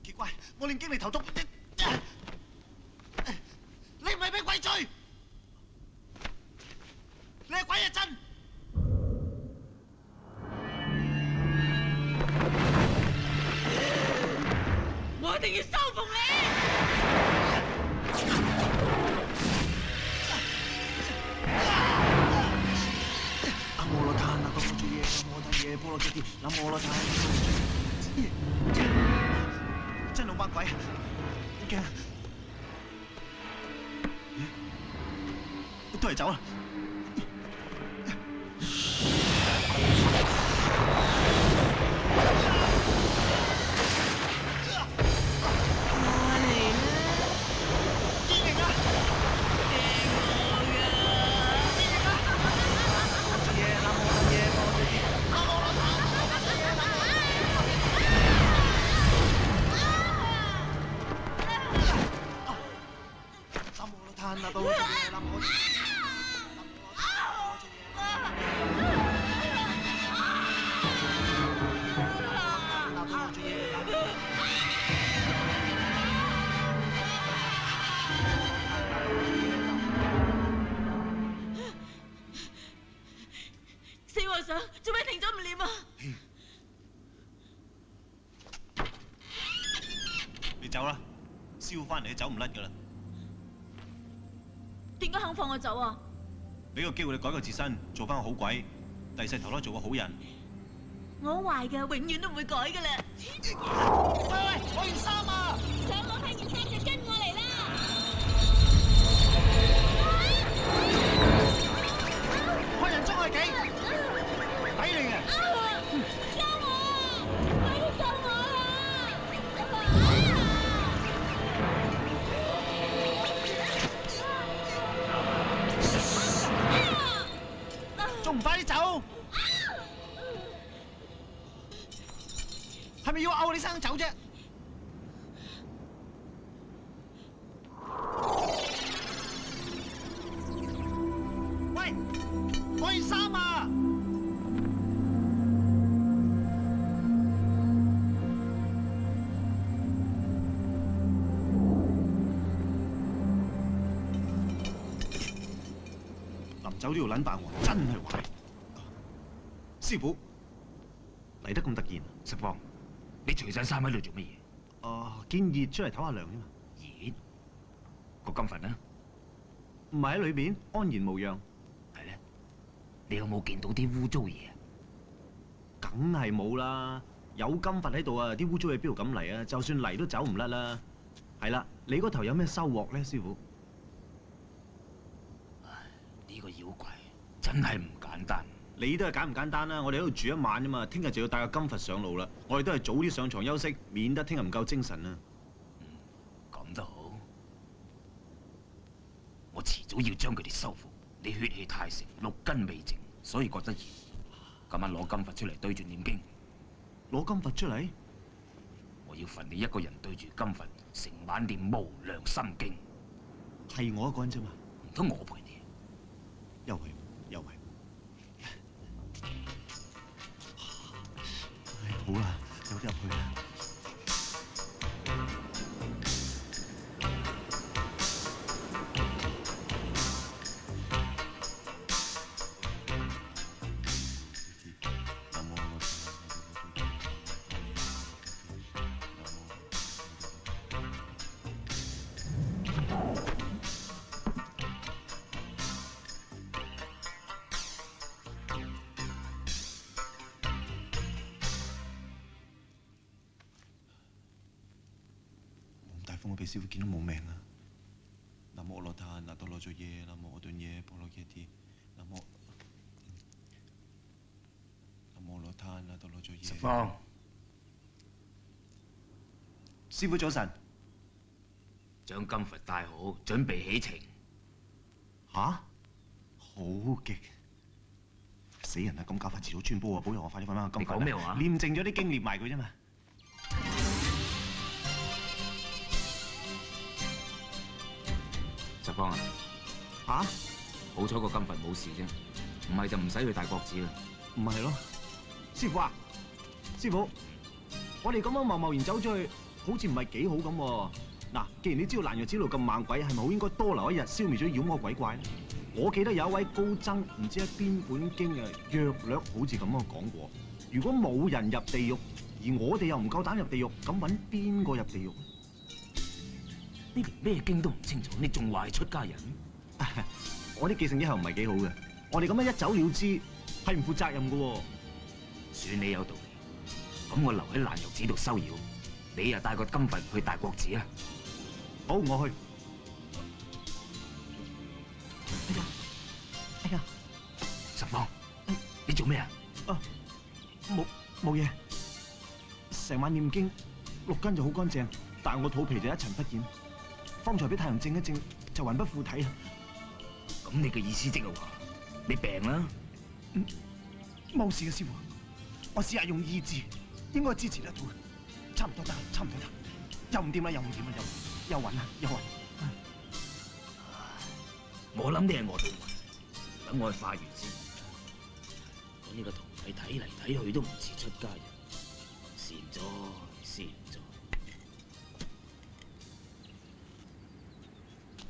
奇怪，我念經嚟投毒，你唔係俾鬼追，你係鬼啊真！我一定要收服你！南無羅罈那多羅耶，南無罈耶波羅揭谛，南無羅罈。真老班鬼，好驚！都係走啦！四和尚，做咩停咗唔念啊？你走啦，師傅翻嚟你走唔甩噶啦。點解肯放我走啊？俾個機會你改個自身，做翻個好鬼，第世投胎做個好人。我好壞嘅，永遠都唔會改噶啦。喂，我件衫啊！想攞翻件衫就跟我嚟啦！開人中係幾？抵你嘅！救我！快啲救我啊！仲唔快啲走？係咪要毆你生走啫？喂，我件衫啊！臨走呢條撚扮我真係壞。師傅嚟得咁突然，十方，你除晒衫喺度做乜嘢？見熱出嚟唞下涼啫嘛。熱？個金佛呢？唔係喺裏邊安然無恙。係咧，你有冇見到啲污糟嘢啊？梗係冇啦，有金佛喺度啊，啲污糟嘢邊度敢嚟啊？就算嚟都走唔甩啦。係啦，你嗰頭有咩收穫咧，師傅？呢個妖怪真係唔簡單。你都係簡唔簡單啦？我哋喺度住一晚啫嘛，聽日就要帶個金佛上路啦。我哋都係早啲上床休息，免得聽日唔夠精神啊。咁都好，我遲早要將佢哋收服。你血氣太盛，六根未淨，所以覺得熱。今晚攞金佛出嚟對住念經。攞金佛出嚟？我要罰你一個人對住金佛，成晚念無量心經。係我一個人啫嘛，唔通我陪你？又係，又係。好啦，有得入去啦。我俾師傅見到冇命啦！南無阿羅罈那多羅作耶，南無阿頓耶波羅揭諦，南無阿羅罈那多羅作耶。十方，師傅早晨，將金佛帶好，準備起程。吓？好極！死人啦！咁搞法遲早穿煲啊！保佑我快啲揾翻個金佛。你講咩話？念淨咗啲經，念埋佢啫嘛。十方啊！吓？好彩個金佛冇事啫，唔係就唔使去大國寺啦。唔係咯，師傅啊，師傅，我哋咁樣貿貿然走咗去，好似唔係幾好咁喎。嗱，既然你知道蘭若寺路咁猛鬼，係咪好應該多留一日，消滅咗妖魔鬼怪咧？我記得有一位高僧，唔知喺邊本經啊，約略好似咁樣講過。如果冇人入地獄，而我哋又唔夠膽入地獄，咁揾邊個入地獄？你連咩經都唔清楚，你仲話係出家人？我啲記性一向唔係幾好嘅，我哋咁樣一走了之，係唔負責任嘅喎。算你有道理，咁我留喺蘭若寺度收妖，你又帶個金佛去大國寺啊！好，我去。哎呀，十方，你做咩啊？冇嘢，成晚念經，六根就好乾淨，但係我肚皮就一塵不染。方才俾太陽正一正，就魂不附體啦。咁你嘅意思即係話你病啦？冇事嘅師傅，我試下用意志，應該支持得到嘅，差唔多得，差唔多得。又唔掂啦，又唔掂啦，又暈啦，又暈。我諗你係餓到暈，等我去化緣先。我呢個徒弟睇嚟睇去都唔似出家人，善哉善哉。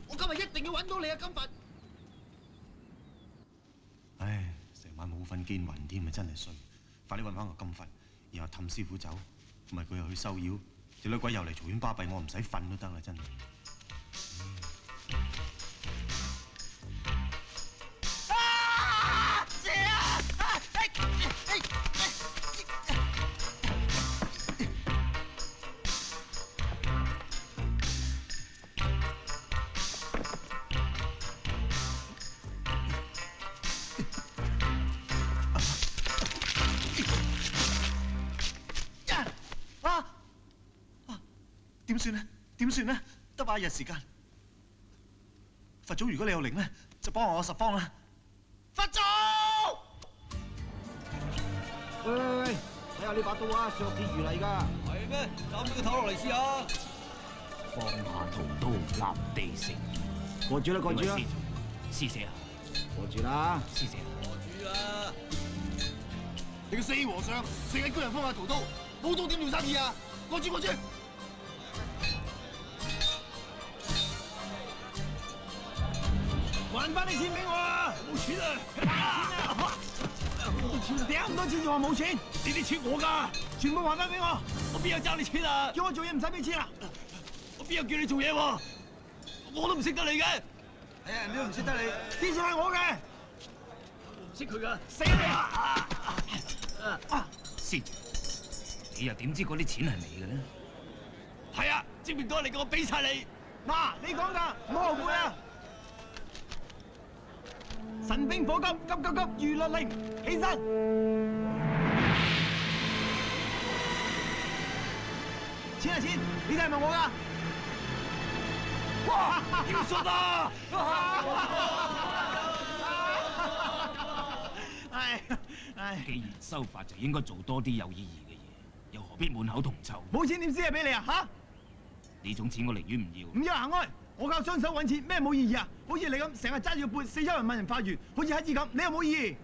我今日一定要揾到你啊，金佛！唉，成晚冇瞓見暈添啊，真係衰！快啲揾翻個金佛，然後氹師傅走，唔係佢又去收妖，隻女鬼又嚟嘈喧巴閉，我唔使瞓都得啦，真係。點算呢？點算呢？得把一日時間。佛祖，如果你有靈呢，就幫我十方啦。佛祖！喂，睇下呢把刀啊，削鐵如泥㗎。係咩？斬咗個頭落嚟試下。放下屠刀立地成。過住啦，過住啦，師姐啊，過住啦。師姐。過住啦。你個死和尚，成日叫人放下屠刀，冇刀點做生意啊？過住過住。還翻啲錢俾我啊！冇錢啊！冇錢啊！掟咁多錢仲話冇錢？你啲錢我㗎，全部還翻俾我！我邊有爭你錢啊？叫我做嘢唔使俾錢啊！我邊有叫你做嘢喎？我都唔識得你嘅。係啊，人哋都唔識得你，啲錢係我嘅。我唔識佢㗎。死你！師姐，你又點知嗰啲錢係你嘅呢？係啊，證明到嚟嘅我俾晒你。嗱，你講㗎，唔好後悔啊！神兵火急，急急急！如律令，起身！錢係錢，呢啲係咪我㗎？哇！要信啊！唉，既然修法就應該做多啲有意義嘅嘢，又何必滿口銅臭？冇錢點先係俾你啊？嚇！呢種錢我寧願唔要。唔要行開！我靠雙手揾錢，咩冇意義啊？好似你咁成日揸住個缽四周圍問人化緣，好似乞兒咁，你又冇意義。